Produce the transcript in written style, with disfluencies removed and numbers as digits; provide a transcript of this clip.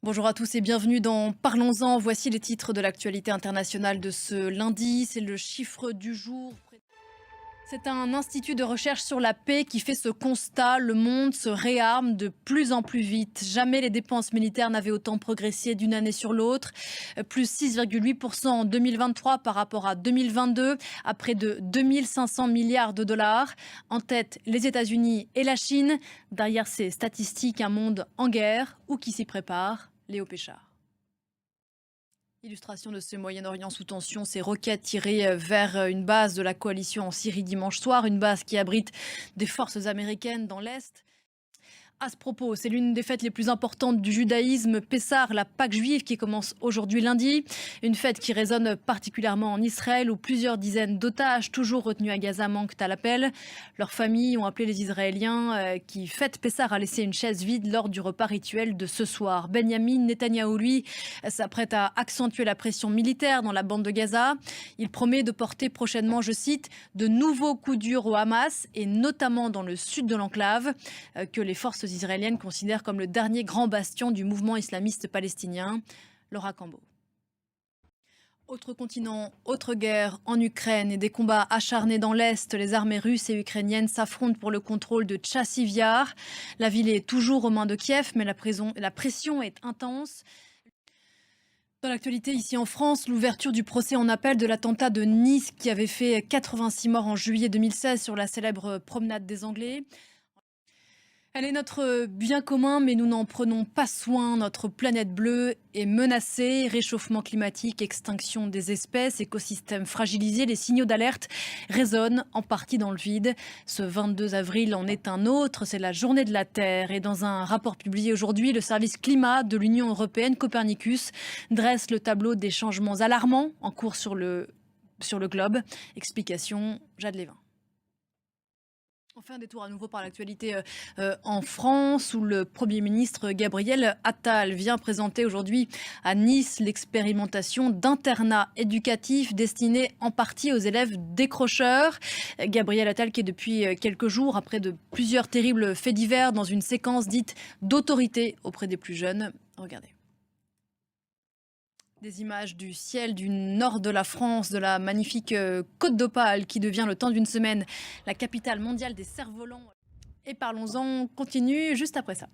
Bonjour à tous et bienvenue dans Parlons-en. Voici les titres de l'actualité internationale de ce lundi. C'est le chiffre du jour. C'est un institut de recherche sur la paix qui fait ce constat. Le monde se réarme de plus en plus vite. Jamais les dépenses militaires n'avaient autant progressé d'une année sur l'autre. Plus 6,8% en 2023 par rapport à 2022, à près de 2500 milliards de dollars. En tête, les États-Unis et la Chine. Derrière ces statistiques, un monde en guerre ou qui s'y prépare. Léo Péchard. Illustration de ce Moyen-Orient sous tension, ces roquettes tirées vers une base de la coalition en Syrie dimanche soir, une base qui abrite des forces américaines dans l'Est. À ce propos, c'est l'une des fêtes les plus importantes du judaïsme, Pessah, la Pâque juive qui commence aujourd'hui lundi. Une fête qui résonne particulièrement en Israël où plusieurs dizaines d'otages toujours retenus à Gaza manquent à l'appel. Leurs familles ont appelé les Israéliens qui fêtent Pessah à laisser une chaise vide lors du repas rituel de ce soir. Benjamin Netanyahou, lui, s'apprête à accentuer la pression militaire dans la bande de Gaza. Il promet de porter prochainement, je cite, de nouveaux coups durs au Hamas et notamment dans le sud de l'enclave que les forces israéliennes considèrent comme le dernier grand bastion du mouvement islamiste palestinien, Laura Cambo. Autre continent, autre guerre en Ukraine et des combats acharnés dans l'Est. Les armées russes et ukrainiennes s'affrontent pour le contrôle de Tchassiv Yar. La ville est toujours aux mains de Kiev, mais la pression est intense. Dans l'actualité, ici en France, l'ouverture du procès en appel de l'attentat de Nice qui avait fait 86 morts en juillet 2016 sur la célèbre promenade des Anglais. Elle est notre bien commun, mais nous n'en prenons pas soin. Notre planète bleue est menacée. Réchauffement climatique, extinction des espèces, écosystèmes fragilisés. Les signaux d'alerte résonnent en partie dans le vide. Ce 22 avril en est un autre. C'est la journée de la Terre. Et dans un rapport publié aujourd'hui, le service climat de l'Union européenne, Copernicus, dresse le tableau des changements alarmants en cours sur le globe. Explication, Jade Lévin. On fait un détour à nouveau par l'actualité en France où le Premier ministre Gabriel Attal vient présenter aujourd'hui à Nice l'expérimentation d'internats éducatifs destinés en partie aux élèves décrocheurs. Gabriel Attal qui est depuis quelques jours, après de plusieurs terribles faits divers, dans une séquence dite d'autorité auprès des plus jeunes. Regardez. Des images du ciel du nord de la France, de la magnifique Côte d'Opale qui devient le temps d'une semaine la capitale mondiale des cerfs-volants. Et parlons-en, continue juste après ça.